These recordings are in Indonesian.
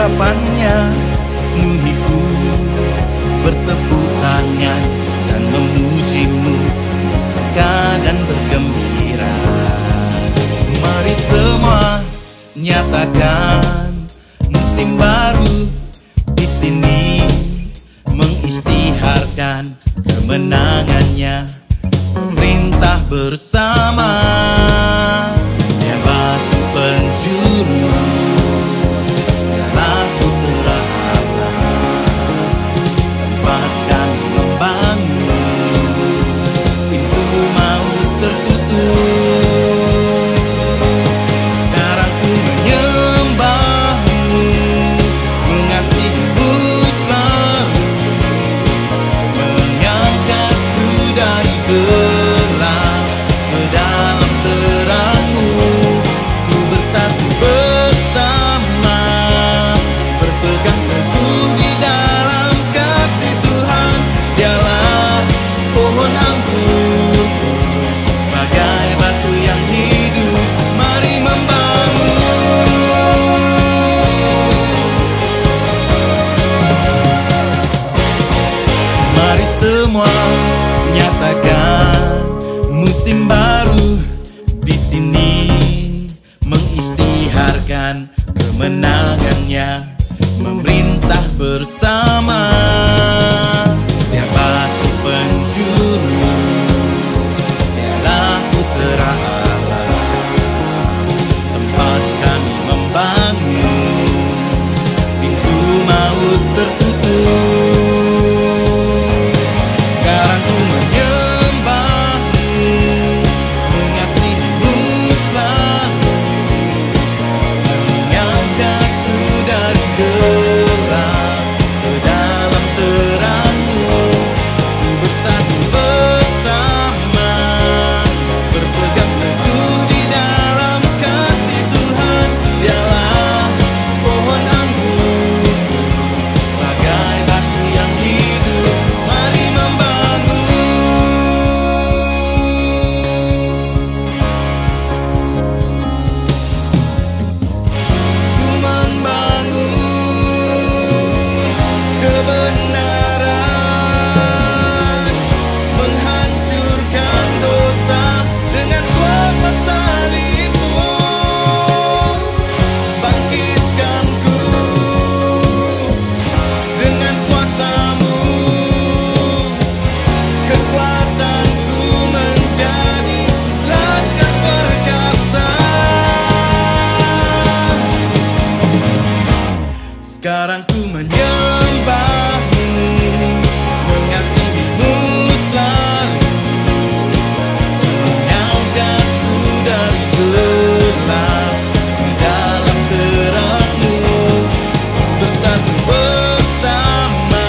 hadapannya, penuhiku bertepuk tangan dan memujimu, bersuka dan bergembira. Mari semua nyatakan musim baru di sini, mengisytiharkan kemenangannya, perintah bersama. Dia batu penjuru, dialah putra Allah, tempat kami membangun, pintu maut tertutup. Sekarang ku menyembahmu, mengasihimu selalu, mengangkatku dari gelap ke dalam terangmu. Ku bersatu bersama, berpegang teguh di dalam kasih Tuhan. Dialah pohon anggurku, sebagai batu yang hidup. Mari membangun. Mari semua nyatakan musim baru di sini, mengisytiharkan kemenangannya, memerintah bersama. Dia batu penjuru, dialah putra Allah, tempat kami membangun, pintu maut tertutup. Sekarang ku menyembahmu, mengasihimu selalu, mengangkatku dari gelap ke dalam terangmu. Ku bersatu bersama, berpegang teguh di dalam kasih Tuhan. Dialah pohon anggurku, sebagai batu yang hidup. Mari membangun. Ku membangun kebenaran, menghancurkan dosa dengan kuasa salibmu. Bangkitkanku dengan kuasa-Mu, kekuatanku menjadi laskar perkasa. Sekarang ku menyembahmu, mengasihimu selalu, mengangkatku dari gelap ke dalam terangmu. Bersatu bersama,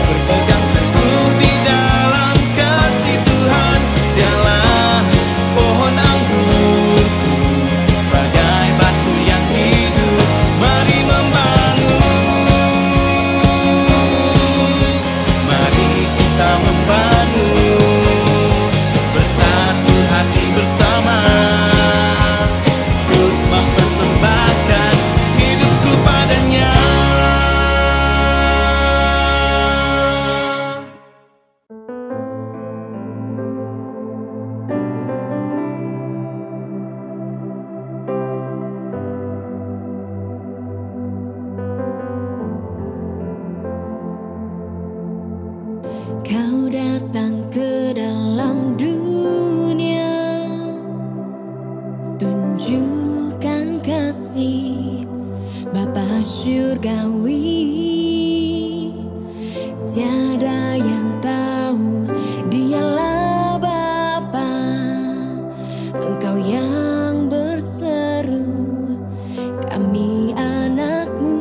berpegang teguh di dalam kasih Tuhan. Dialah pohon anggurku, sebagai batu yang hidup. Mari membangun, mari kita membangun, bersatu hati bersama, ikut mempersembahkan hidupku padanya. Kau datang ke dalam dunia, tunjukkan kasih Bapa Syurgawi. Tiada yang tahu, Dialah Bapa, Engkau yang berseru, kami anak-Mu.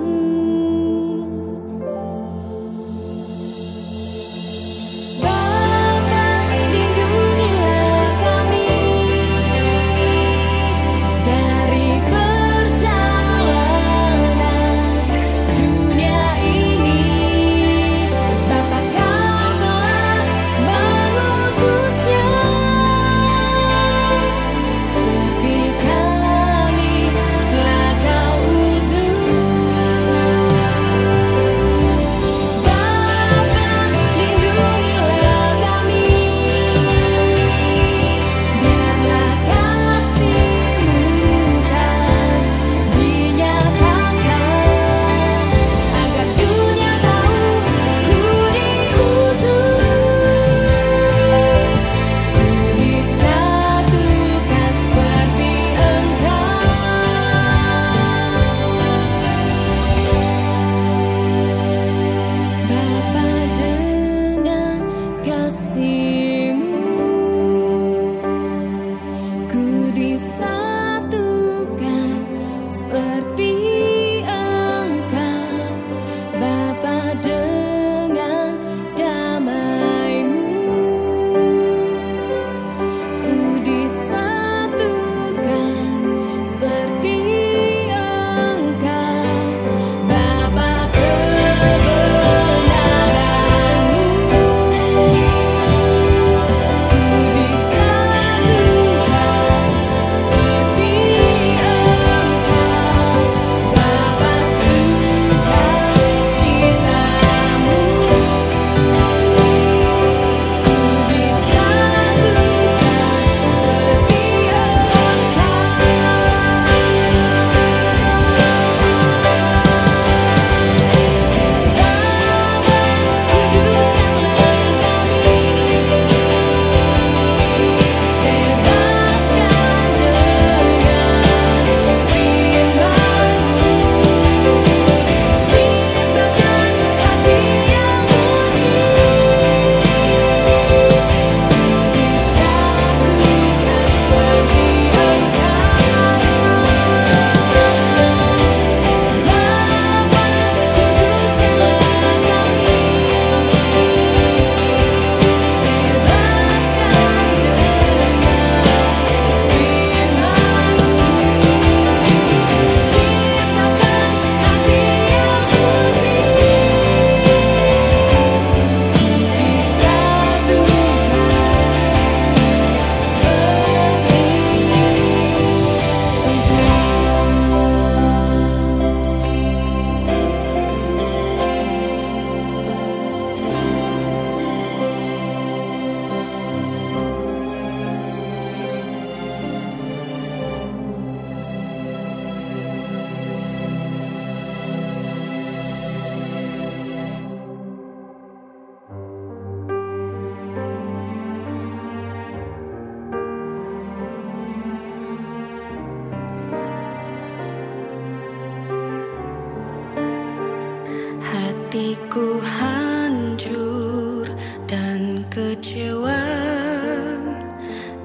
hancur dan kecewa,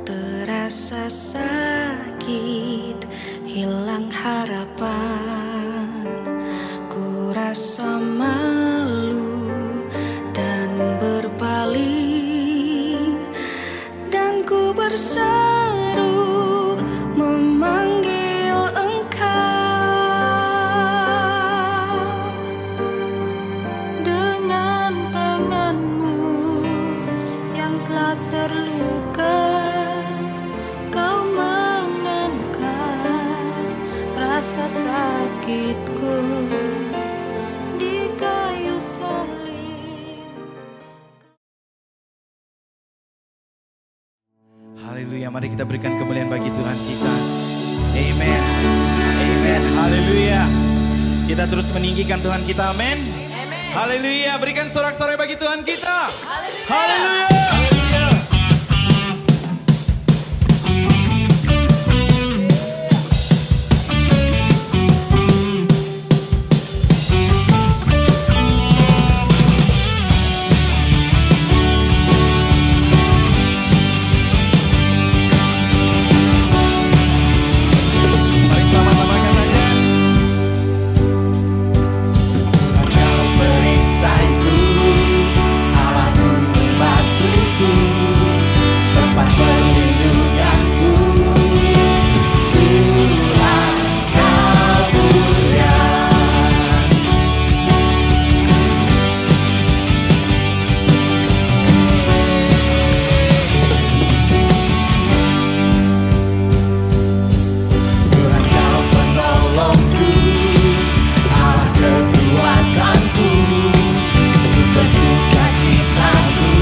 terasa sakit, hilang harapan. Ku rasa malu dan berpaling, dan ku berseru memanggil Engkau. Dengan tanganmu yang telah terluka, Kau mengangkat rasa sakitku di kayu salib. Haleluya, mari kita berikan kemuliaan bagi Tuhan kita. Amen. Amen. Haleluya. Kita terus meninggikan Tuhan kita. Amin. Haleluya. Berikan sorak-sorai bagi Tuhan kita. Haleluya. Mari sama-sama katakan. Kau perisaiku, Allahku membantuku, tempat perlindunganku. Tuhan, Kau mulia. Tuhan, Kau penolongku, Allah kekuatanku, sumber sukacitaku.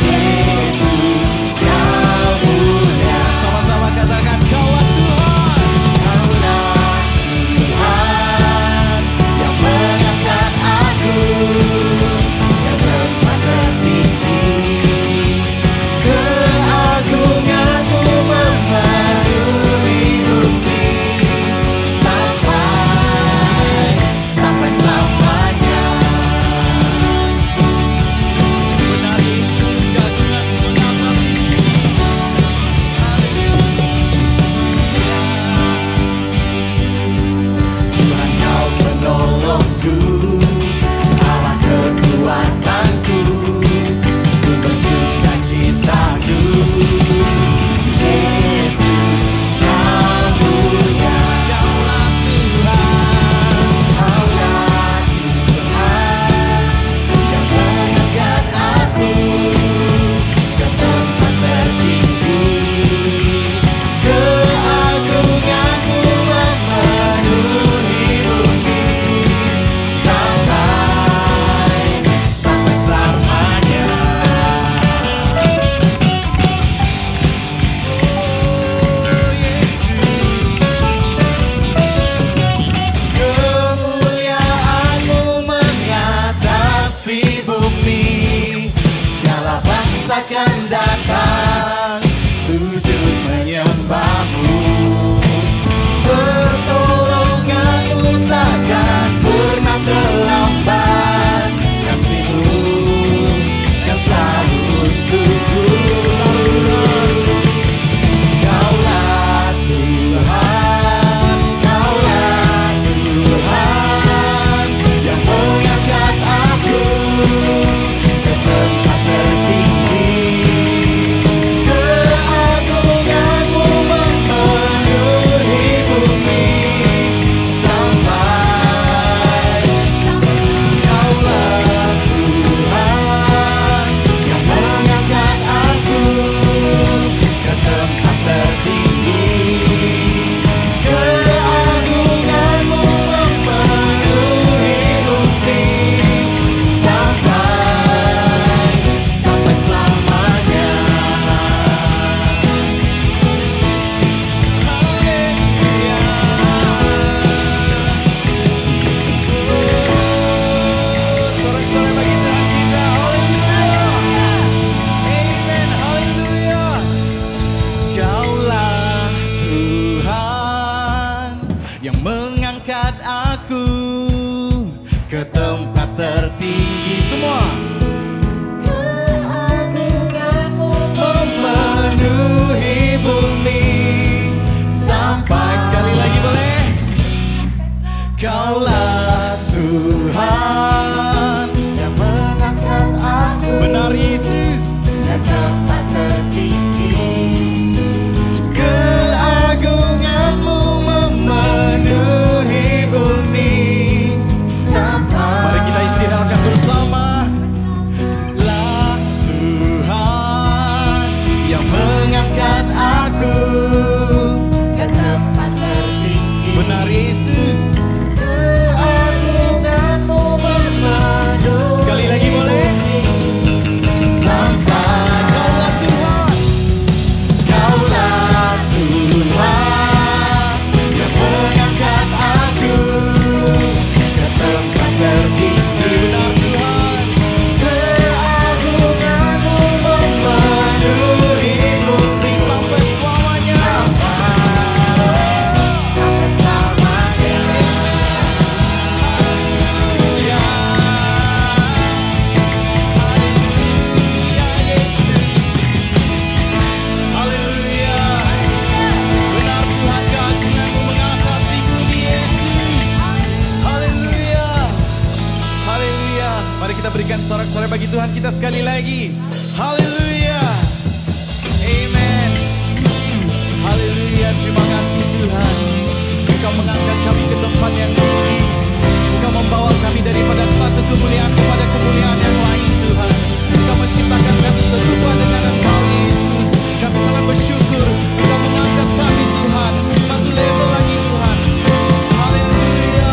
Yesus, Kau mulia. Sama-sama katakan, Kaulah Tuhan. Kaulah Tuhan yang mengangkat aku ke tempat tertinggi. Keagungan-Mu memenuhi bumi sampai selamanya. Benar Yesus, keagungan-Mu mengasihi. Tuhan, Kau penolongku, Allah kekuatanku, sumber sukacitaku. Yesus, Kau mulia. Kaulah Tuhan. Kaulah Tuhan yang mengangkat aku ke tempat tertinggi. Keagungan-Mu memenuhi bumi sampai selamanya. Kemuliaan-Mu mengatasi bumi, segala bangsa akan datang sujud menyembah-Mu. Pertolongan-Mu takkan pernah terlambat, kasih-Mu kan selalu untukku. Kaulah Tuhan, Kaulah Tuhan yang mengangkat aku ke tempat tertinggi. Keagungan-Mu memenuhi bumi sampai kita berikan sorak-sorai bagi Tuhan kita sekali lagi. Haleluya. Amen. Haleluya, terima kasih Tuhan. Engkau mengangkat kami ke tempat yang tinggi. Engkau membawa kami daripada satu kemuliaan kepada kemuliaan yang lain Tuhan. Engkau menciptakan kami serupa dengan Engkau Yesus. Kami sangat bersyukur Engkau mengangkat kami Tuhan satu level lagi Tuhan. Haleluya.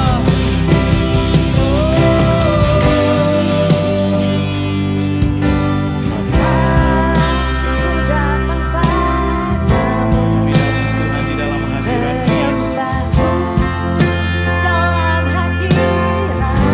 Tuhan di dalam hadirat Yesus. Dalam hadirat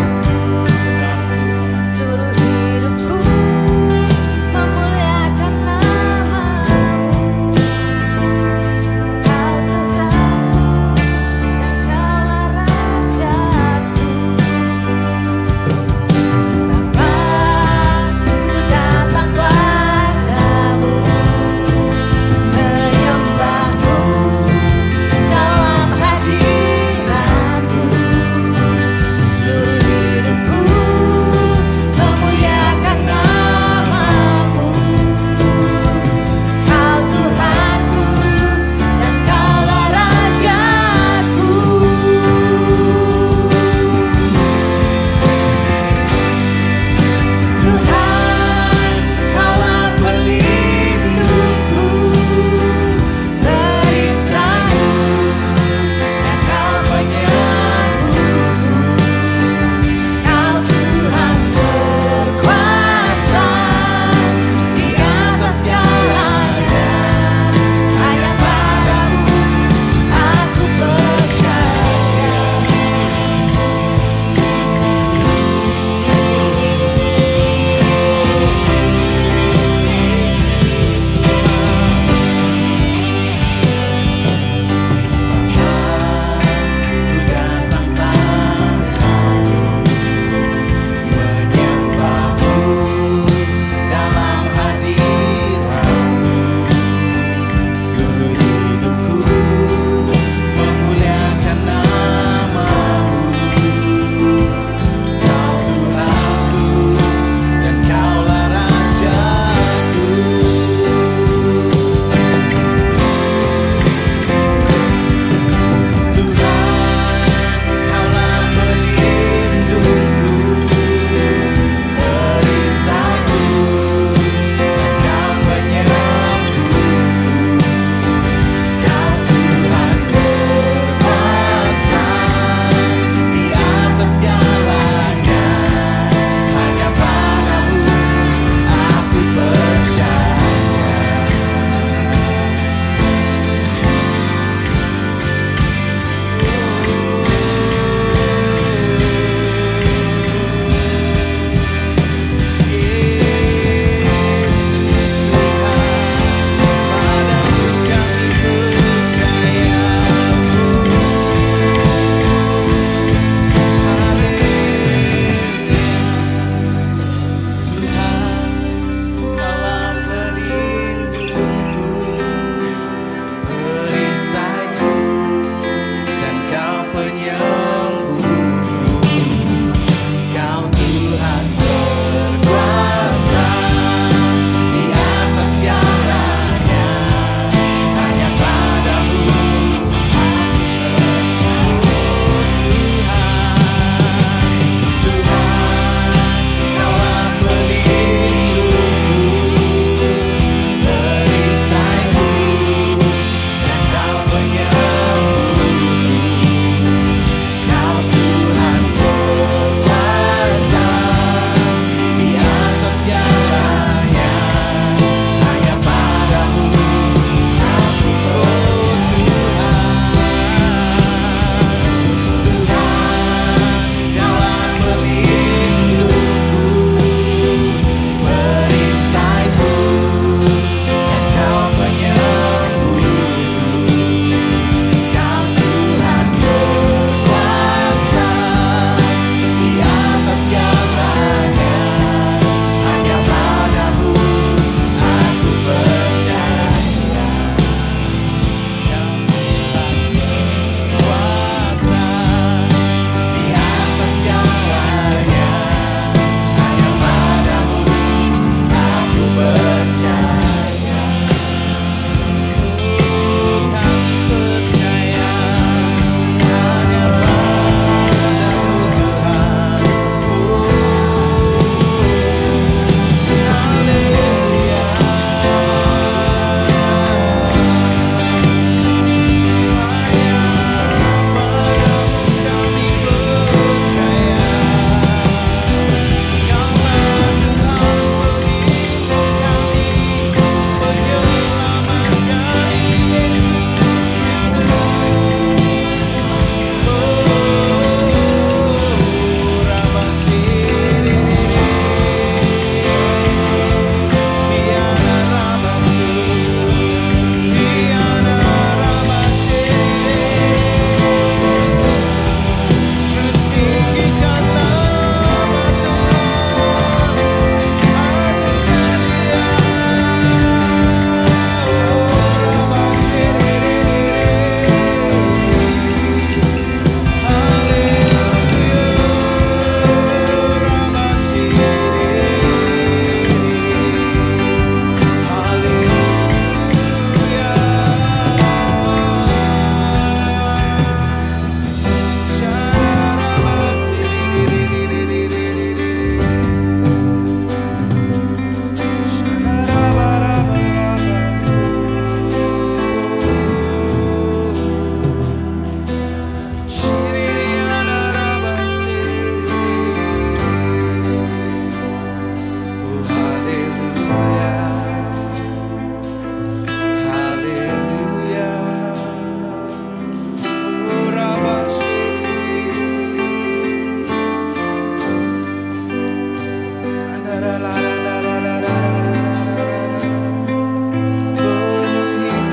Penuhi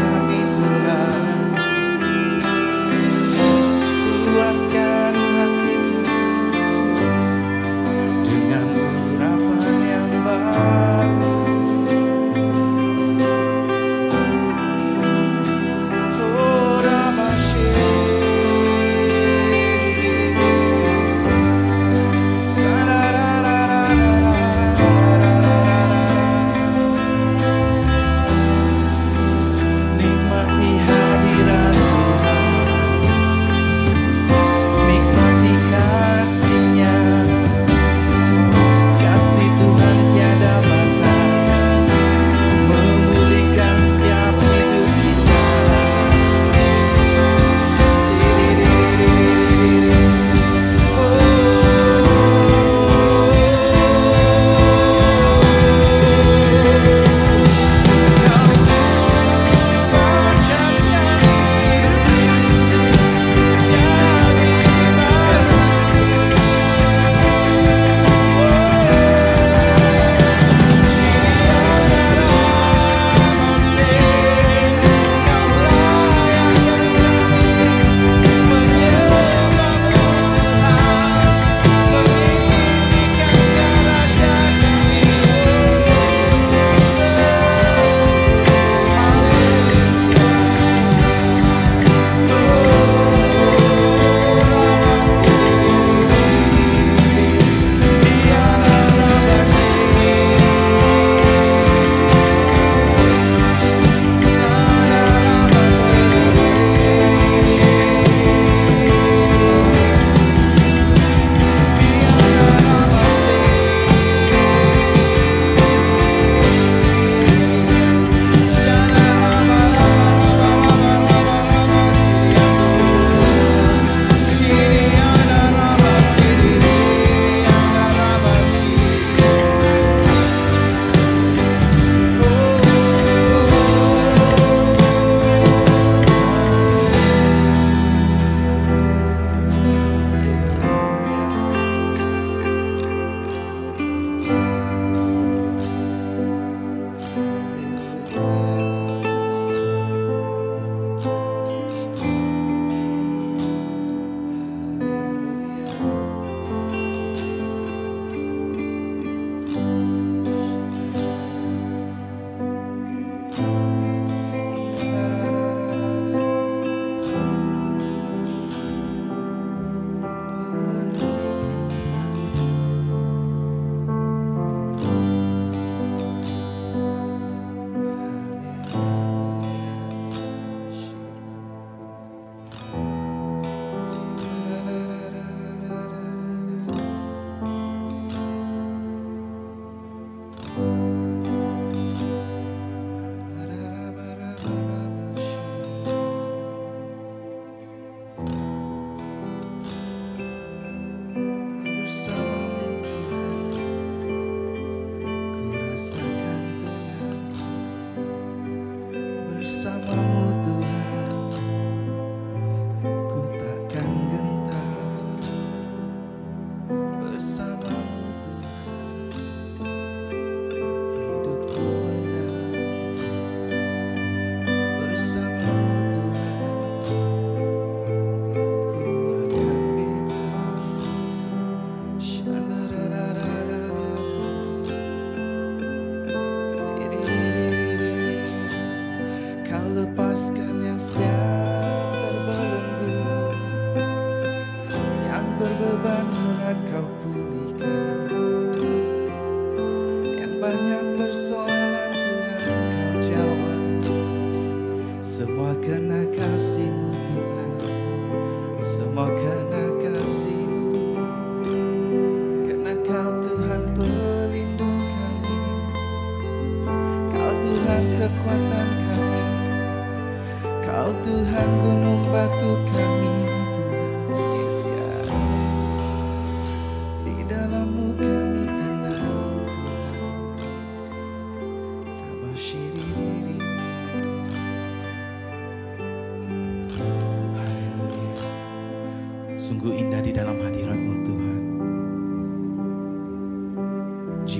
kami Tuhan, puaskan hati kami Yesus dengan urapan yang baru. Oh Ramashe, nikmati hadirat Tuhan, nikmati kasih-Nya. Kasih Tuhan tiada batas, memulihkan setiap hidup kita.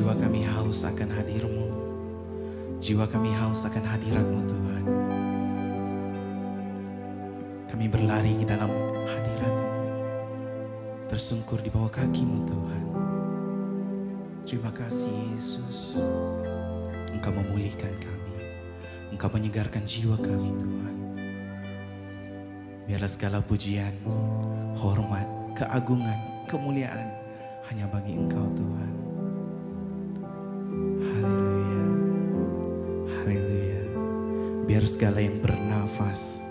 Jiwa kami haus akan hadir-Mu. Jiwa kami haus akan hadirat-Mu Tuhan. Kami berlari ke dalam hadirat-Mu, tersungkur di bawah kaki-Mu Tuhan. Terima kasih Yesus, Engkau memulihkan kami, Engkau menyegarkan jiwa kami Tuhan. Biarlah segala pujian, hormat, keagungan, kemuliaan hanya bagi Engkau Tuhan. Haleluya, haleluya. Biar segala yang bernafas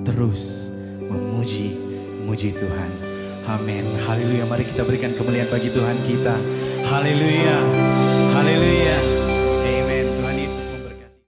terus memuji Tuhan. Amin. Haleluya. Mari kita berikan kemuliaan bagi Tuhan kita. Haleluya. Haleluya. Amen. Tuhan Yesus memberkati.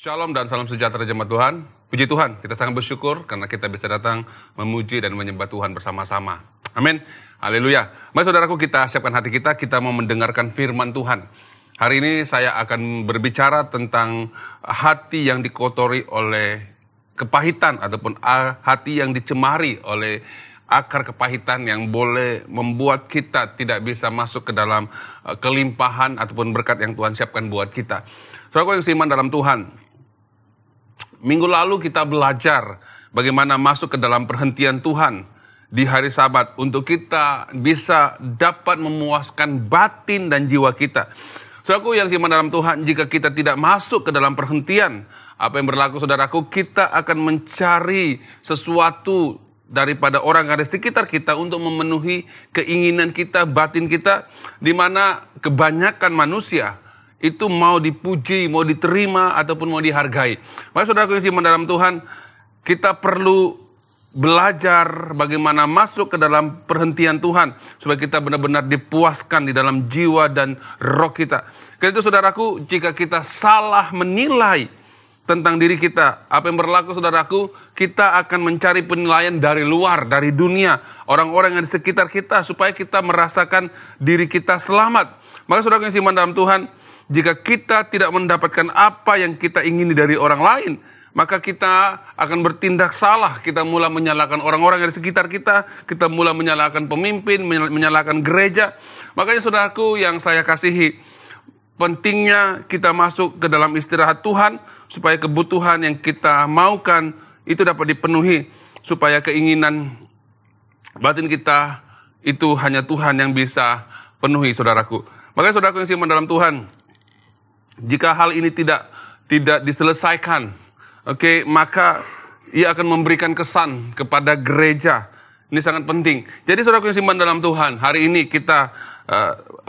Shalom dan salam sejahtera jemaat Tuhan. Puji Tuhan, kita sangat bersyukur karena kita bisa datang memuji dan menyembah Tuhan bersama-sama. Amin. Haleluya. Mari saudaraku, kita siapkan hati kita mau mendengarkan firman Tuhan. Hari ini saya akan berbicara tentang hati yang dikotori oleh kepahitan ataupun hati yang dicemari oleh akar kepahitan yang boleh membuat kita tidak bisa masuk ke dalam kelimpahan ataupun berkat yang Tuhan siapkan buat kita. Saudaraku yang seiman dalam Tuhan, minggu lalu kita belajar bagaimana masuk ke dalam perhentian Tuhan di hari Sabat untuk kita bisa dapat memuaskan batin dan jiwa kita. Saudaraku yang seiman dalam Tuhan, jika kita tidak masuk ke dalam perhentian, apa yang berlaku saudaraku, kita akan mencari sesuatu daripada orang yang ada di sekitar kita untuk memenuhi keinginan kita, batin kita, di mana kebanyakan manusia itu mau dipuji, mau diterima, ataupun mau dihargai. Maka saudaraku yang seiman dalam Tuhan, kita perlu belajar bagaimana masuk ke dalam perhentian Tuhan, supaya kita benar-benar dipuaskan di dalam jiwa dan roh kita. Karena itu saudaraku, jika kita salah menilai tentang diri kita, apa yang berlaku saudaraku, kita akan mencari penilaian dari luar, dari dunia, orang-orang yang di sekitar kita, supaya kita merasakan diri kita selamat. Maka saudaraku yang seiman dalam Tuhan, jika kita tidak mendapatkan apa yang kita ingini dari orang lain, maka kita akan bertindak salah. Kita mulai menyalahkan orang-orang yang di sekitar kita, kita mulai menyalahkan pemimpin, menyalahkan gereja. Makanya saudaraku yang saya kasihi, pentingnya kita masuk ke dalam istirahat Tuhan, supaya kebutuhan yang kita maukan itu dapat dipenuhi, supaya keinginan batin kita itu hanya Tuhan yang bisa penuhi saudaraku. Makanya saudaraku yang seiman dalam Tuhan, jika hal ini tidak diselesaikan, maka ia akan memberikan kesan kepada gereja. Ini sangat penting. Jadi saudaraku yang seiman dalam Tuhan, hari ini kita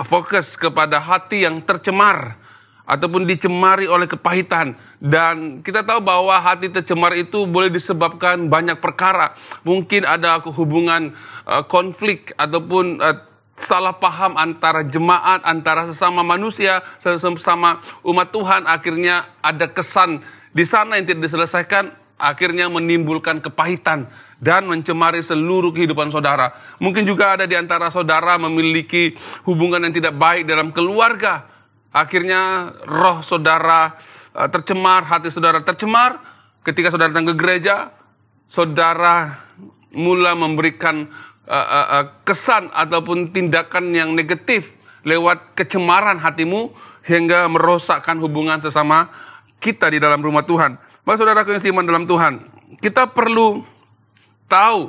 fokus kepada hati yang tercemar ataupun dicemari oleh kepahitan. Dan kita tahu bahwa hati tercemar itu boleh disebabkan banyak perkara. Mungkin ada hubungan konflik ataupun salah paham antara jemaat, antara sesama manusia, sesama umat Tuhan. Akhirnya ada kesan di sana yang tidak diselesaikan, akhirnya menimbulkan kepahitan dan mencemari seluruh kehidupan saudara. Mungkin juga ada di antara saudara memiliki hubungan yang tidak baik dalam keluarga. Akhirnya roh saudara tercemar, hati saudara tercemar. Ketika saudara datang ke gereja, saudara mulai memberikan kesan ataupun tindakan yang negatif lewat kecemaran hatimu, hingga merosakkan hubungan sesama kita di dalam rumah Tuhan. Maka saudaraku yang seiman dalam Tuhan, kita perlu tahu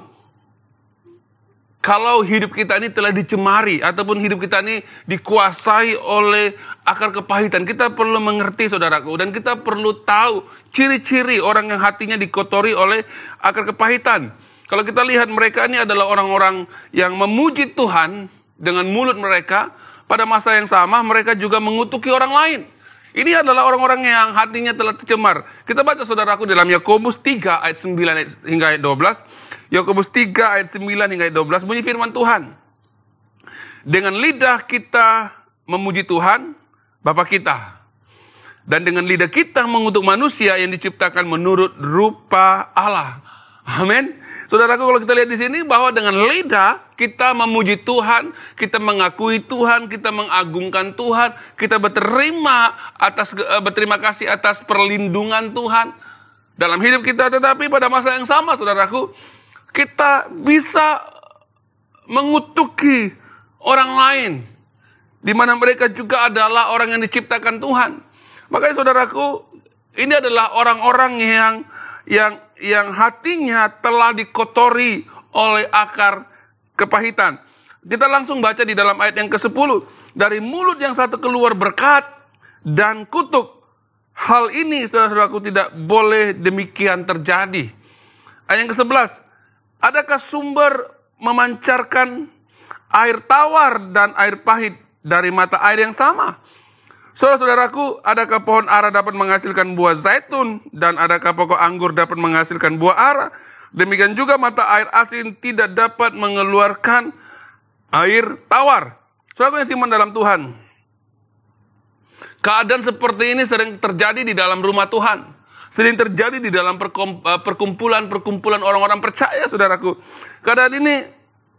kalau hidup kita ini telah dicemari ataupun hidup kita ini dikuasai oleh akar kepahitan, kita perlu mengerti saudaraku, dan kita perlu tahu ciri-ciri orang yang hatinya dikotori oleh akar kepahitan. Kalau kita lihat mereka ini adalah orang-orang yang memuji Tuhan dengan mulut mereka, pada masa yang sama mereka juga mengutuki orang lain. Ini adalah orang-orang yang hatinya telah tercemar. Kita baca saudaraku dalam Yakobus 3 ayat 9 hingga ayat 12. Yakobus 3 ayat 9 hingga ayat 12 bunyi firman Tuhan. Dengan lidah kita memuji Tuhan, Bapa kita. Dan dengan lidah kita mengutuk manusia yang diciptakan menurut rupa Allah. Amin. Saudaraku, kalau kita lihat di sini bahwa dengan lidah kita memuji Tuhan, kita mengakui Tuhan, kita mengagungkan Tuhan, kita berterima kasih atas perlindungan Tuhan dalam hidup kita. Tetapi pada masa yang sama, saudaraku, kita bisa mengutuki orang lain, di mana mereka juga adalah orang yang diciptakan Tuhan. Makanya saudaraku, ini adalah orang-orang yang hatinya telah dikotori oleh akar kepahitan. Kita langsung baca di dalam ayat yang ke-10. Dari mulut yang satu keluar berkat dan kutuk. Hal ini saudara-saudaraku tidak boleh demikian terjadi. Ayat yang ke-11. Adakah sumber memancarkan air tawar dan air pahit dari mata air yang sama? Saudara-saudaraku, adakah pohon ara dapat menghasilkan buah zaitun dan adakah pokok anggur dapat menghasilkan buah ara? Demikian juga mata air asin tidak dapat mengeluarkan air tawar. Saudaraku yang siman dalam Tuhan, keadaan seperti ini sering terjadi di dalam rumah Tuhan. Sering terjadi di dalam perkumpulan-perkumpulan orang-orang percaya, saudaraku. Keadaan ini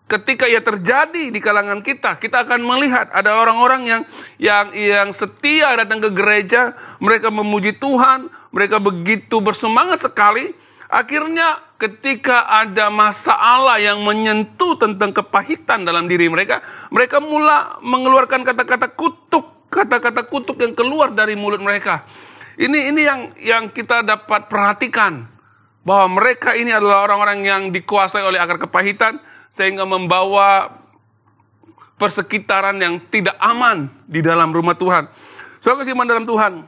ketika ia terjadi di kalangan kita akan melihat ada orang-orang yang setia datang ke gereja, mereka memuji Tuhan, mereka begitu bersemangat sekali. Akhirnya ketika ada masalah yang menyentuh tentang kepahitan dalam diri mereka, mereka mula mengeluarkan kata-kata kutuk yang keluar dari mulut mereka. Ini yang kita dapat perhatikan, bahwa mereka ini adalah orang-orang yang dikuasai oleh akar kepahitan, sehingga membawa persekitaran yang tidak aman di dalam rumah Tuhan. Saudara kasihan dalam Tuhan,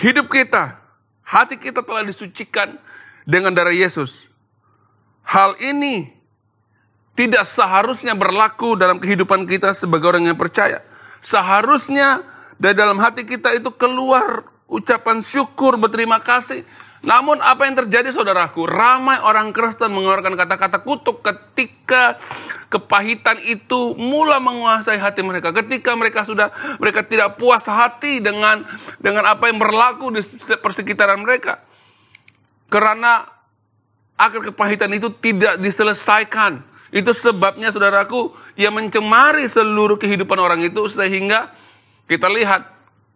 hidup kita, hati kita telah disucikan dengan darah Yesus. Hal ini tidak seharusnya berlaku dalam kehidupan kita sebagai orang yang percaya. Seharusnya dari dalam hati kita itu keluar ucapan syukur, berterima kasih. Namun apa yang terjadi saudaraku, ramai orang Kristen mengeluarkan kata-kata kutuk ketika kepahitan itu mula menguasai hati mereka. Ketika mereka tidak puas hati dengan apa yang berlaku di persekitaran mereka. Karena akar kepahitan itu tidak diselesaikan. Itu sebabnya saudaraku, ia mencemari seluruh kehidupan orang itu, sehingga kita lihat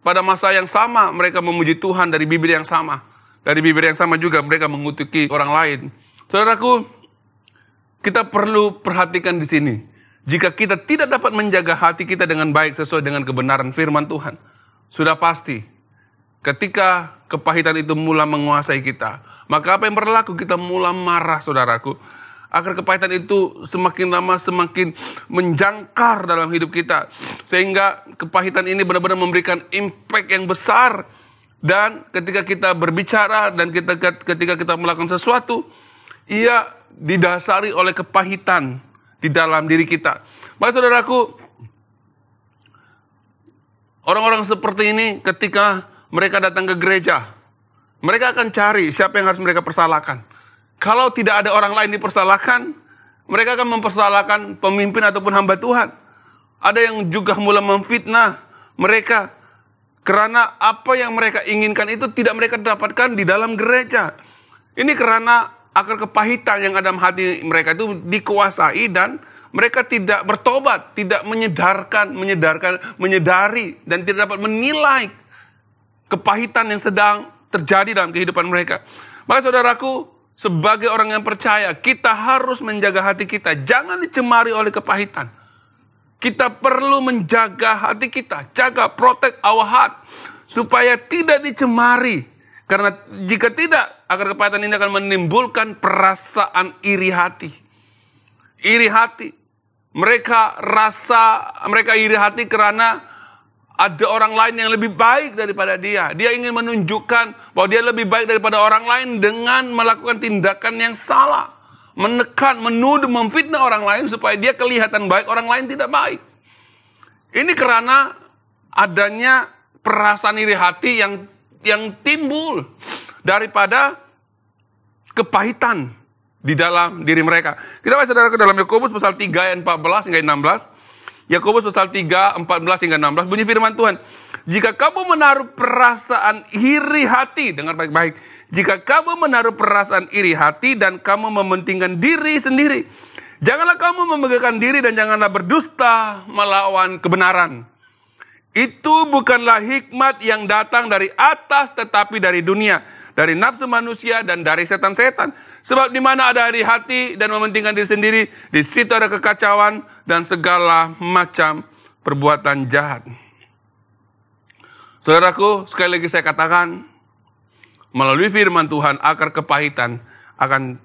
pada masa yang sama mereka memuji Tuhan dari bibir yang sama. Dari bibir yang sama juga mereka mengutuki orang lain. Saudaraku, kita perlu perhatikan di sini. Jika kita tidak dapat menjaga hati kita dengan baik sesuai dengan kebenaran firman Tuhan, sudah pasti ketika kepahitan itu mula menguasai kita, maka apa yang berlaku? Kita mula marah, saudaraku. Akar kepahitan itu semakin lama semakin menjangkar dalam hidup kita. Sehingga kepahitan ini benar-benar memberikan impact yang besar. Dan ketika kita berbicara dan ketika kita melakukan sesuatu, ia didasari oleh kepahitan di dalam diri kita. Maka saudaraku, orang-orang seperti ini ketika mereka datang ke gereja, mereka akan cari siapa yang harus mereka persalahkan. Kalau tidak ada orang lain dipersalahkan, mereka akan mempersalahkan pemimpin ataupun hamba Tuhan. Ada yang juga mulai memfitnah mereka. Karena apa yang mereka inginkan itu tidak mereka dapatkan di dalam gereja. Ini karena akar kepahitan yang ada dalam hati mereka itu dikuasai dan mereka tidak bertobat, tidak menyadari dan tidak dapat menilai kepahitan yang sedang terjadi dalam kehidupan mereka. Maka saudaraku, sebagai orang yang percaya, kita harus menjaga hati kita. Jangan dicemari oleh kepahitan. Kita perlu menjaga hati kita, protect our heart, supaya tidak dicemari. Karena jika tidak, akar kepahitan ini akan menimbulkan perasaan iri hati. iri hati. Mereka iri hati karena ada orang lain yang lebih baik daripada dia. Dia ingin menunjukkan bahwa dia lebih baik daripada orang lain dengan melakukan tindakan yang salah. Menekan, menuduh, memfitnah orang lain supaya dia kelihatan baik, orang lain tidak baik. Ini karena adanya perasaan iri hati yang timbul daripada kepahitan di dalam diri mereka. Kita baca saudara ke dalam Yakobus pasal 3 ayat 14 hingga 16. Yakobus pasal 3, 14 hingga 16. Bunyi firman Tuhan. Jika kamu menaruh perasaan iri hati, dengar baik-baik. Jika kamu menaruh perasaan iri hati dan kamu mementingkan diri sendiri, janganlah kamu memegahkan diri dan janganlah berdusta melawan kebenaran. Itu bukanlah hikmat yang datang dari atas tetapi dari dunia, dari nafsu manusia dan dari setan-setan. Sebab di mana ada iri hati dan mementingkan diri sendiri, di situ ada kekacauan dan segala macam perbuatan jahat. Saudaraku, sekali lagi saya katakan, melalui firman Tuhan akar kepahitan akan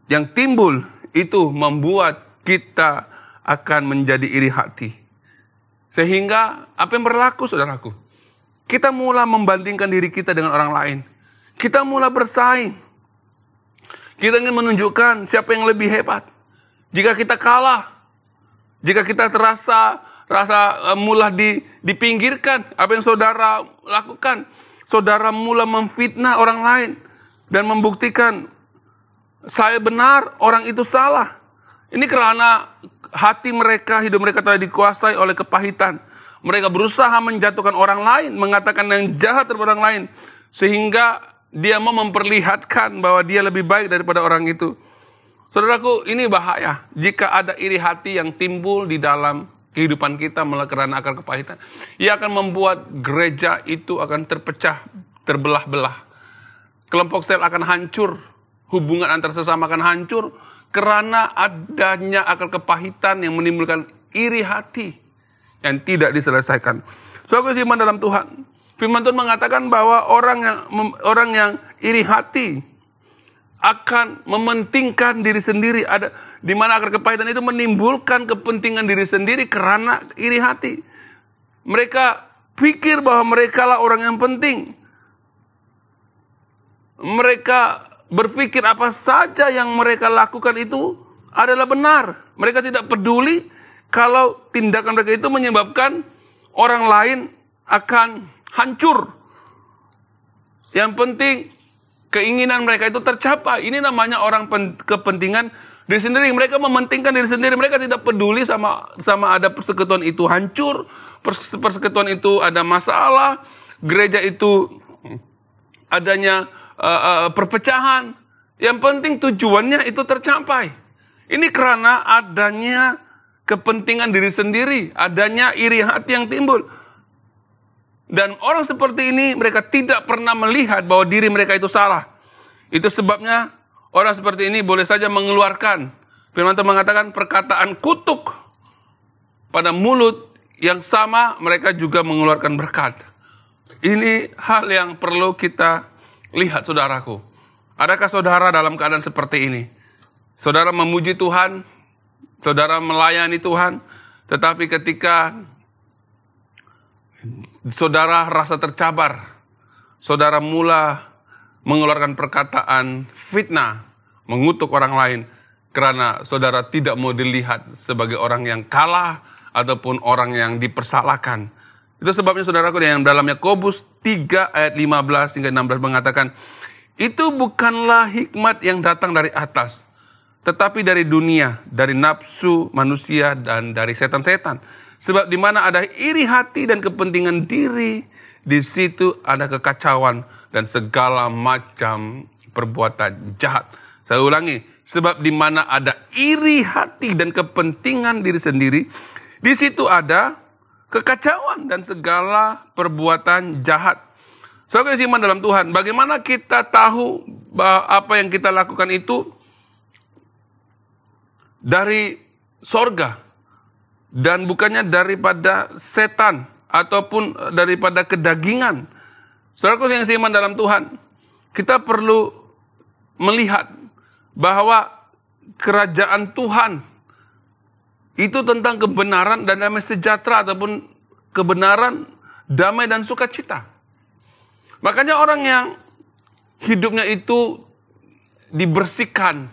yang timbul itu membuat kita akan menjadi iri hati. Sehingga apa yang berlaku saudaraku? Kita mulai membandingkan diri kita dengan orang lain. Kita mulai bersaing. Kita ingin menunjukkan siapa yang lebih hebat. Jika kita kalah, jika kita terasa mulai dipinggirkan, apa yang saudara lakukan, saudara mulai memfitnah orang lain dan membuktikan saya benar, orang itu salah. Ini karena hati mereka, hidup mereka telah dikuasai oleh kepahitan. Mereka berusaha menjatuhkan orang lain, mengatakan yang jahat terhadap orang lain. Sehingga dia mau memperlihatkan bahwa dia lebih baik daripada orang itu. Saudaraku, ini bahaya. Jika ada iri hati yang timbul di dalam kehidupan kita karena akar kepahitan, ia akan membuat gereja itu akan terpecah, terbelah-belah. Kelompok sel akan hancur, hubungan antar sesama akan hancur, karena adanya akar kepahitan yang menimbulkan iri hati yang tidak diselesaikan. Saudara iman dalam Tuhan, firman Tuhan mengatakan bahwa orang yang iri hati akan mementingkan diri sendiri. Ada di mana akar kepahitan itu menimbulkan kepentingan diri sendiri karena iri hati. Mereka pikir bahwa mereka lah orang yang penting. Mereka berpikir apa saja yang mereka lakukan itu adalah benar. Mereka tidak peduli kalau tindakan mereka itu menyebabkan orang lain akan hancur. Yang penting keinginan mereka itu tercapai. Ini namanya orang kepentingan diri sendiri. Mereka mementingkan diri sendiri. Mereka tidak peduli sama ada persekutuan itu hancur, persekutuan itu ada masalah, gereja itu adanya perpecahan. Yang penting tujuannya itu tercapai. Ini karena adanya kepentingan diri sendiri, adanya iri hati yang timbul. Dan orang seperti ini mereka tidak pernah melihat bahwa diri mereka itu salah. Itu sebabnya orang seperti ini boleh saja mengeluarkan, firman Tuhan mengatakan, perkataan kutuk pada mulut yang sama, mereka juga mengeluarkan berkat. Ini hal yang perlu kita lihat, saudaraku. Adakah saudara dalam keadaan seperti ini? Saudara memuji Tuhan, saudara melayani Tuhan, tetapi ketika saudara rasa tercabar, saudara mula mengeluarkan perkataan fitnah, mengutuk orang lain, karena saudara tidak mau dilihat sebagai orang yang kalah ataupun orang yang dipersalahkan. Itu sebabnya saudaraku yang dalam Yakobus 3 ayat 15 hingga 16 mengatakan, itu bukanlah hikmat yang datang dari atas, tetapi dari dunia, dari nafsu manusia dan dari setan-setan. Sebab di mana ada iri hati dan kepentingan diri, di situ ada kekacauan dan segala macam perbuatan jahat. Saya ulangi, sebab di mana ada iri hati dan kepentingan diri sendiri, di situ ada kekacauan dan segala perbuatan jahat. Saudara iman dalam Tuhan, bagaimana kita tahu bahwa apa yang kita lakukan itu dari sorga dan bukannya daripada setan ataupun daripada kedagingan? Saudaraku yang seiman dalam Tuhan, kita perlu melihat bahwa kerajaan Tuhan itu tentang kebenaran dan damai sejahtera, ataupun kebenaran, damai dan sukacita. Makanya orang yang hidupnya itu dibersihkan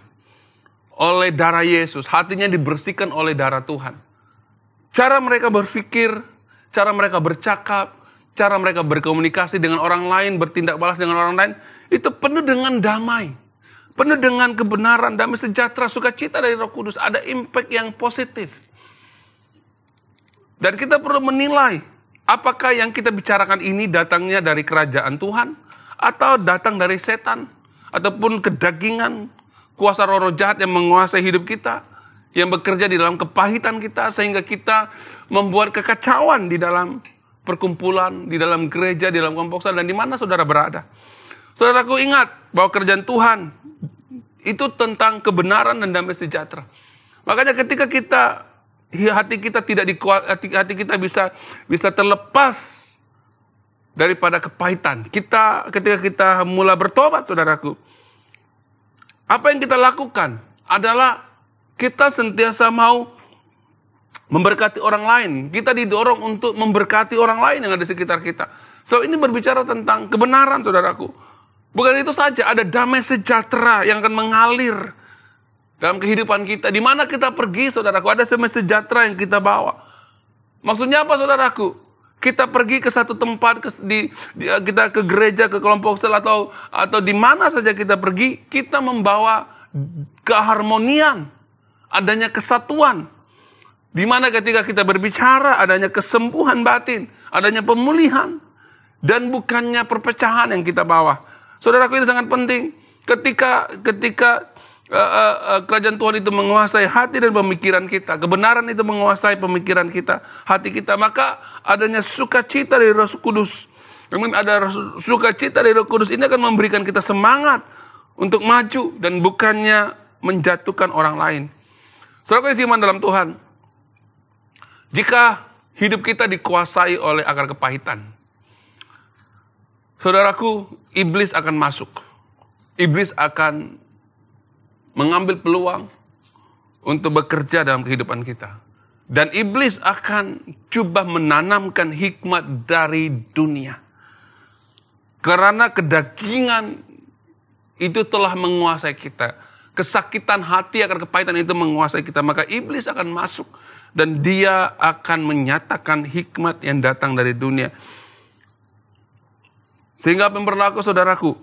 oleh darah Yesus, hatinya dibersihkan oleh darah Tuhan. Cara mereka berpikir, cara mereka bercakap, cara mereka berkomunikasi dengan orang lain, bertindak balas dengan orang lain, itu penuh dengan damai, penuh dengan kebenaran, damai sejahtera, sukacita dari Roh Kudus. Ada impact yang positif. Dan kita perlu menilai, apakah yang kita bicarakan ini datangnya dari kerajaan Tuhan, atau datang dari setan, ataupun kedagingan, kuasa roh-roh jahat yang menguasai hidup kita, yang bekerja di dalam kepahitan kita, sehingga kita membuat kekacauan di dalam perkumpulan, di dalam gereja, di dalam kelompok dan di mana saudara berada. Saudaraku, ingat bahwa kerjaan Tuhan itu tentang kebenaran dan damai sejahtera. Makanya ketika hati kita bisa terlepas daripada kepahitan. Ketika kita mulai bertobat, saudaraku, apa yang kita lakukan adalah kita sentiasa mau memberkati orang lain. Kita didorong untuk memberkati orang lain yang ada di sekitar kita. So, ini berbicara tentang kebenaran, saudaraku. Bukan itu saja, ada damai sejahtera yang akan mengalir dalam kehidupan kita. Di mana kita pergi, saudaraku, ada damai sejahtera yang kita bawa. Maksudnya apa, saudaraku? Kita pergi ke satu tempat, kita ke gereja, ke kelompok sel, atau di mana saja kita pergi, kita membawa keharmonian, adanya kesatuan. Di mana ketika kita berbicara, adanya kesembuhan batin, adanya pemulihan, dan bukannya perpecahan yang kita bawa. Saudaraku, ini sangat penting. Ketika kerajaan Tuhan itu menguasai hati dan pemikiran kita, kebenaran itu menguasai pemikiran kita, hati kita, maka adanya sukacita dari Roh Kudus. Ada sukacita dari Roh Kudus ini akan memberikan kita semangat untuk maju dan bukannya menjatuhkan orang lain. Saudara yang iman dalam Tuhan, jika hidup kita dikuasai oleh akar kepahitan, saudaraku, iblis akan masuk. Iblis akan mengambil peluang untuk bekerja dalam kehidupan kita. Dan iblis akan coba menanamkan hikmat dari dunia. Karena kedagingan itu telah menguasai kita. Kesakitan hati akan kepahitan itu menguasai kita. Maka iblis akan masuk. Dan dia akan menyatakan hikmat yang datang dari dunia. Sehingga apa yang berlaku, saudaraku?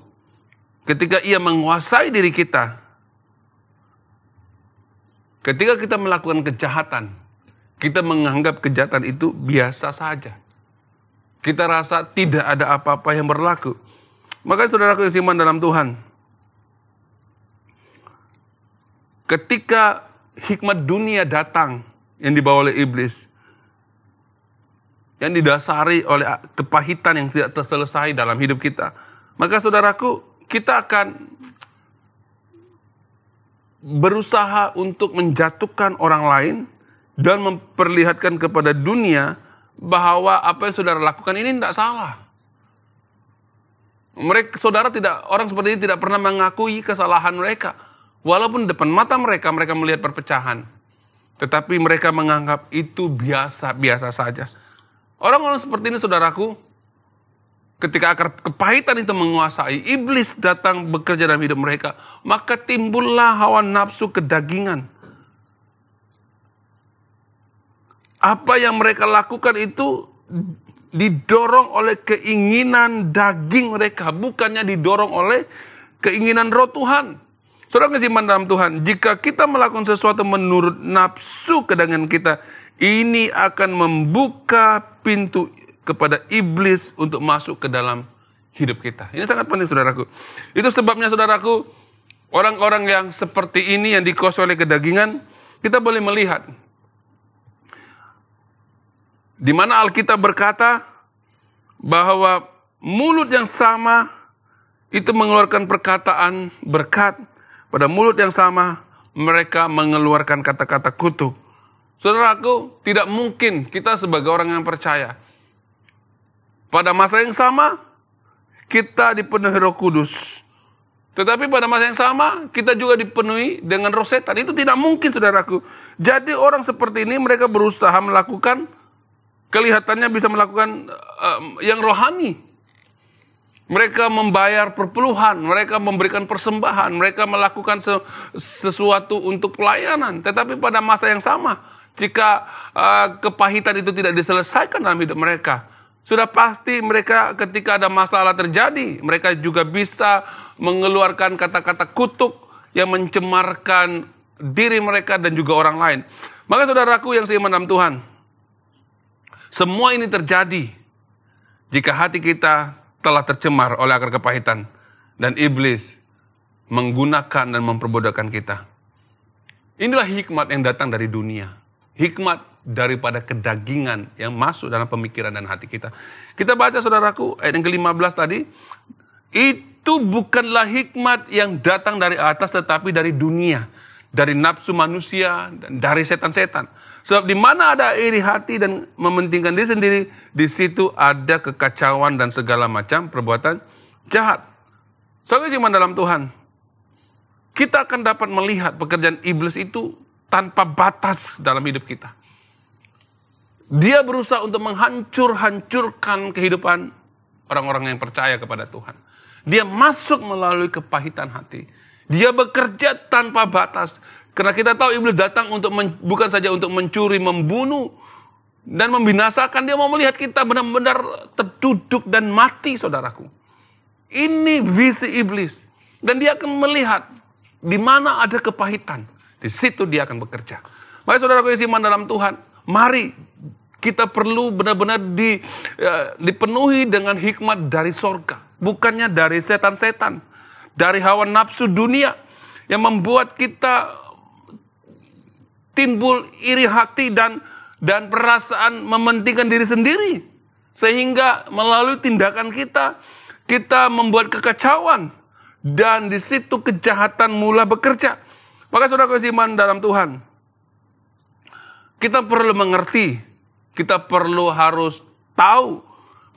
Ketika ia menguasai diri kita. Ketika kita melakukan kejahatan. Kita menganggap kejahatan itu biasa saja. Kita rasa tidak ada apa-apa yang berlaku. Maka saudaraku yang iman dalam Tuhan, ketika hikmat dunia datang yang dibawa oleh iblis, yang didasari oleh kepahitan yang tidak terselesai dalam hidup kita, maka saudaraku, kita akan berusaha untuk menjatuhkan orang lain dan memperlihatkan kepada dunia bahwa apa yang saudara lakukan ini tidak salah. Orang seperti ini tidak pernah mengakui kesalahan mereka. Walaupun depan mata mereka melihat perpecahan. Tetapi mereka menganggap itu biasa-biasa saja. Orang-orang seperti ini, saudaraku, ketika akar kepahitan itu menguasai, iblis datang bekerja dalam hidup mereka, maka timbullah hawa nafsu kedagingan. Apa yang mereka lakukan itu didorong oleh keinginan daging mereka, bukannya didorong oleh keinginan roh Tuhan. Saudara kasihan dalam Tuhan, jika kita melakukan sesuatu menurut nafsu kedagingan kita, ini akan membuka pintu kepada iblis untuk masuk ke dalam hidup kita. Ini sangat penting, saudaraku. Itu sebabnya, saudaraku, orang-orang yang seperti ini yang dikuasai oleh kedagingan, kita boleh melihat di mana Alkitab berkata bahwa mulut yang sama itu mengeluarkan perkataan berkat. Pada mulut yang sama mereka mengeluarkan kata-kata kutuk. Saudaraku, tidak mungkin kita sebagai orang yang percaya pada masa yang sama kita dipenuhi Roh Kudus Tetapi pada masa yang sama, kita juga dipenuhi dengan roh setan. Itu tidak mungkin, saudaraku. Jadi orang seperti ini, mereka berusaha melakukan, kelihatannya bisa melakukan yang rohani. Mereka membayar perpuluhan, mereka memberikan persembahan, mereka melakukan sesuatu untuk pelayanan. Tetapi pada masa yang sama, jika kepahitan itu tidak diselesaikan dalam hidup mereka, sudah pasti mereka ketika ada masalah terjadi, mereka juga bisa mengeluarkan kata-kata kutuk yang mencemarkan diri mereka dan juga orang lain. Maka saudaraku yang seiman dalam Tuhan, semua ini terjadi jika hati kita telah tercemar oleh akar kepahitan dan iblis menggunakan dan memperbudakan kita. Inilah hikmat yang datang dari dunia. Hikmat daripada kedagingan yang masuk dalam pemikiran dan hati kita. Kita baca saudaraku ayat yang ke-15 tadi. Itu bukanlah hikmat yang datang dari atas tetapi dari dunia. Dari nafsu manusia dan dari setan-setan. Sebab di mana ada iri hati dan mementingkan diri sendiri, di situ ada kekacauan dan segala macam perbuatan jahat. Saudara iman dalam Tuhan, kita akan dapat melihat pekerjaan iblis itu tanpa batas dalam hidup kita. Dia berusaha untuk menghancurkan kehidupan orang-orang yang percaya kepada Tuhan. Dia masuk melalui kepahitan hati. Dia bekerja tanpa batas. Karena kita tahu iblis datang untuk bukan saja untuk mencuri, membunuh, dan membinasakan. Dia mau melihat kita benar-benar terduduk dan mati, saudaraku. Ini visi iblis. Dan dia akan melihat di mana ada kepahitan. Di situ dia akan bekerja. Maka saudaraku yang iman dalam Tuhan, mari kita perlu benar-benar dipenuhi dengan hikmat dari sorga. Bukannya dari setan-setan. Dari hawa nafsu dunia yang membuat kita timbul iri hati dan perasaan mementingkan diri sendiri. Sehingga melalui tindakan kita membuat kekacauan. Dan di situ kejahatan mula bekerja. Maka saudara iman dalam Tuhan, kita perlu mengerti, kita perlu harus tahu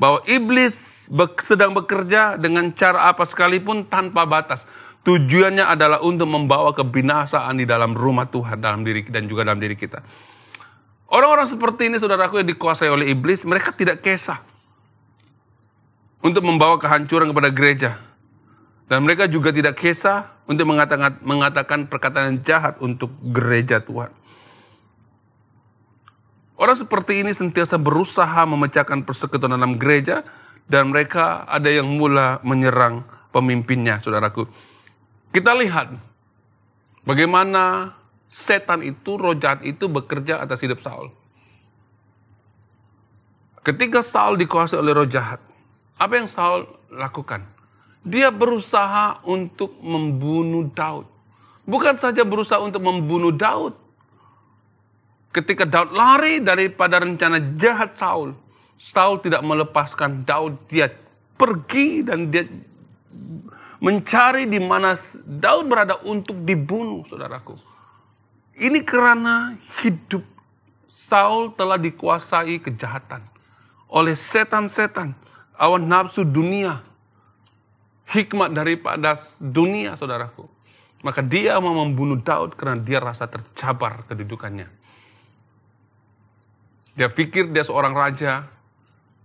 bahwa iblis sedang bekerja dengan cara apa sekalipun tanpa batas. Tujuannya adalah untuk membawa kebinasaan di dalam rumah Tuhan, dalam diri dan juga dalam diri kita. Orang-orang seperti ini, saudaraku, yang dikuasai oleh iblis, mereka tidak kisah untuk membawa kehancuran kepada gereja. Dan mereka juga tidak kisah untuk mengatakan perkataan yang jahat untuk gereja Tuhan. Orang seperti ini sentiasa berusaha memecahkan persekutuan dalam gereja, dan mereka ada yang mula menyerang pemimpinnya, saudaraku. Kita lihat bagaimana setan itu, roh jahat itu bekerja atas hidup Saul. Ketika Saul dikuasai oleh roh jahat, apa yang Saul lakukan? Dia berusaha untuk membunuh Daud. Bukan saja berusaha untuk membunuh Daud. Ketika Daud lari daripada rencana jahat Saul, Saul tidak melepaskan Daud. Dia pergi dan dia mencari di mana Daud berada untuk dibunuh, saudaraku. Ini karena hidup Saul telah dikuasai kejahatan oleh setan-setan, awan nafsu dunia, hikmat daripada dunia, saudaraku. Maka dia mau membunuh Daud karena dia rasa tercabar kedudukannya. Dia pikir dia seorang raja,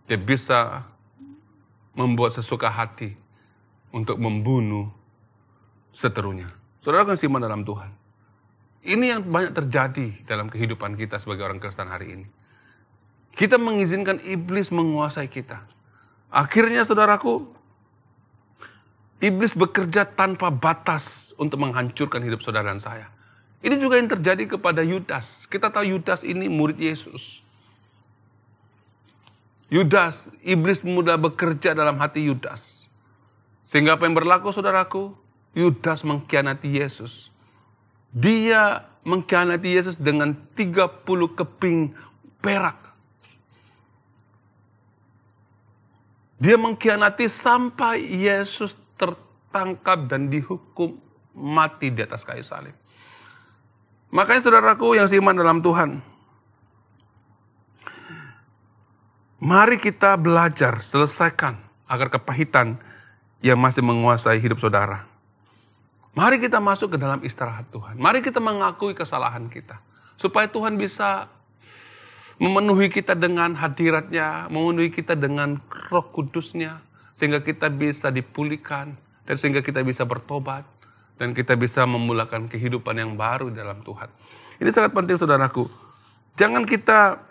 dia bisa membuat sesuka hati untuk membunuh seterunya. Saudara kan iman dalam Tuhan. Ini yang banyak terjadi dalam kehidupan kita sebagai orang Kristen hari ini. Kita mengizinkan iblis menguasai kita. Akhirnya saudaraku, iblis bekerja tanpa batas untuk menghancurkan hidup saudara dan saya. Ini juga yang terjadi kepada Yudas. Kita tahu Yudas ini murid Yesus. Yudas, iblis mudah bekerja dalam hati Yudas. Sehingga apa yang berlaku, saudaraku? Yudas mengkhianati Yesus. Dia mengkhianati Yesus dengan 30 keping perak. Dia mengkhianati sampai Yesus tertangkap dan dihukum mati di atas kayu salib. Makanya saudaraku yang seiman dalam Tuhan, mari kita belajar selesaikan agar kepahitan yang masih menguasai hidup saudara. Mari kita masuk ke dalam istirahat Tuhan. Mari kita mengakui kesalahan kita. Supaya Tuhan bisa memenuhi kita dengan hadirat-Nya, memenuhi kita dengan Roh Kudus-Nya, sehingga kita bisa dipulihkan, dan sehingga kita bisa bertobat, dan kita bisa memulakan kehidupan yang baru dalam Tuhan. Ini sangat penting saudaraku. Jangan kita,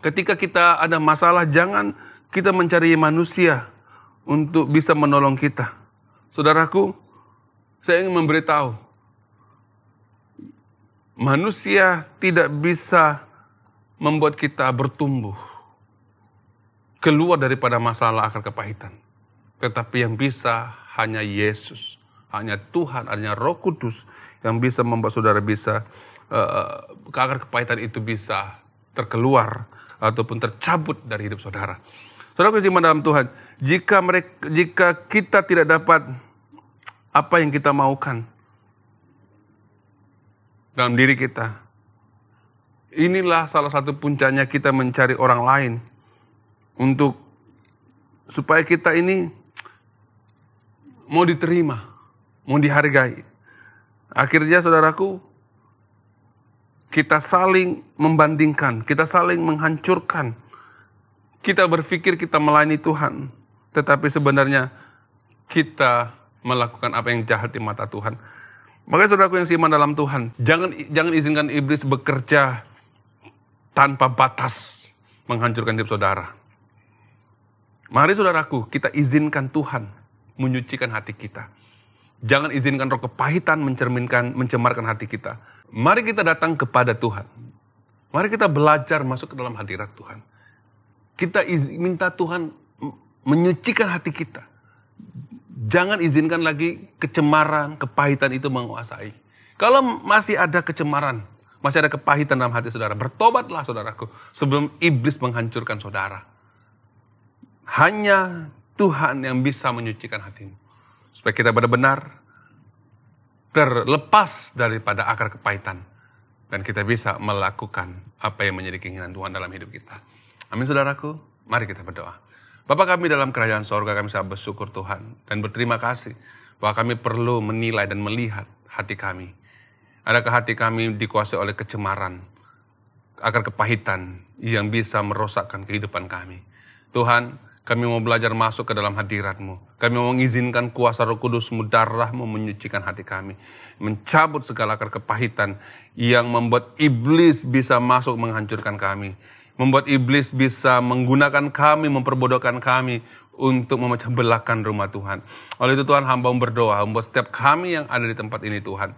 ketika kita ada masalah, jangan kita mencari manusia untuk bisa menolong kita. Saudaraku, saya ingin memberitahu, manusia tidak bisa membuat kita bertumbuh keluar daripada masalah akar kepahitan. Tetapi yang bisa hanya Yesus, hanya Tuhan, hanya Roh Kudus yang bisa membuat saudara bisa akar kepahitan itu bisa terkeluar ataupun tercabut dari hidup saudara. Saudara yang dalam Tuhan, jika kita tidak dapat apa yang kita maukan dalam diri kita, inilah salah satu puncaknya kita mencari orang lain untuk supaya kita ini mau diterima, mau dihargai. Akhirnya saudaraku, kita saling membandingkan, kita saling menghancurkan. Kita berpikir kita melayani Tuhan, tetapi sebenarnya kita melakukan apa yang jahat di mata Tuhan. Makanya saudaraku yang seiman dalam Tuhan, jangan izinkan iblis bekerja tanpa batas menghancurkan hidup saudara. Mari saudaraku, kita izinkan Tuhan menyucikan hati kita. Jangan izinkan roh kepahitan mencemarkan hati kita. Mari kita datang kepada Tuhan. Mari kita belajar masuk ke dalam hadirat Tuhan. Kita minta Tuhan menyucikan hati kita. Jangan izinkan lagi kecemaran, kepahitan itu menguasai. Kalau masih ada kecemaran, masih ada kepahitan dalam hati saudara, bertobatlah saudaraku sebelum iblis menghancurkan saudara. Hanya Tuhan yang bisa menyucikan hatimu. Supaya kita benar-benar terlepas daripada akar kepahitan. Dan kita bisa melakukan apa yang menjadi keinginan Tuhan dalam hidup kita. Amin saudaraku, mari kita berdoa. Bapa kami dalam kerajaan sorga, kami sangat bersyukur Tuhan. Dan berterima kasih bahwa kami perlu menilai dan melihat hati kami. Adakah hati kami dikuasai oleh kecemaran, akar kepahitan yang bisa merosakkan kehidupan kami. Tuhan, kami mau belajar masuk ke dalam hadirat-Mu. Kami mau mengizinkan kuasa Roh Kudus-Mu, darah-Mu menyucikan hati kami. Mencabut segala akar kepahitan yang membuat iblis bisa masuk menghancurkan kami. Membuat iblis bisa menggunakan kami, memperbodohkan kami untuk memecah belahkan rumah Tuhan. Oleh itu Tuhan, hamba-Mu berdoa, membuat setiap kami yang ada di tempat ini Tuhan.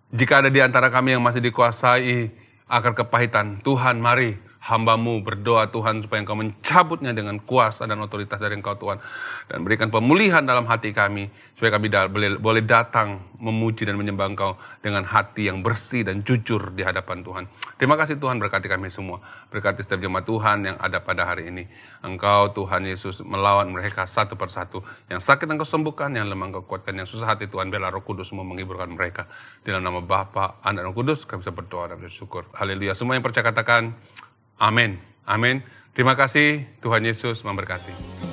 Jika ada di antara kami yang masih dikuasai akar kepahitan, Tuhan mari hamba-Mu berdoa Tuhan supaya Engkau mencabutnya dengan kuasa dan otoritas dari Engkau Tuhan. Dan berikan pemulihan dalam hati kami supaya kami boleh datang memuji dan menyembah Engkau dengan hati yang bersih dan jujur di hadapan Tuhan. Terima kasih Tuhan, berkati kami semua. Berkati setiap jemaat Tuhan yang ada pada hari ini. Engkau Tuhan Yesus melawan mereka satu persatu. Yang sakit Engkau sembuhkan, yang lemah Engkau kuatkan, yang susah hati Tuhan biarlah Roh Kudus mau menghiburkan mereka. Di dalam nama Bapa, Anak, dan Roh Kudus kami bisa berdoa dan bersyukur. Haleluya. Semua yang percaya katakan amin. Amin. Terima kasih, Tuhan Yesus memberkati.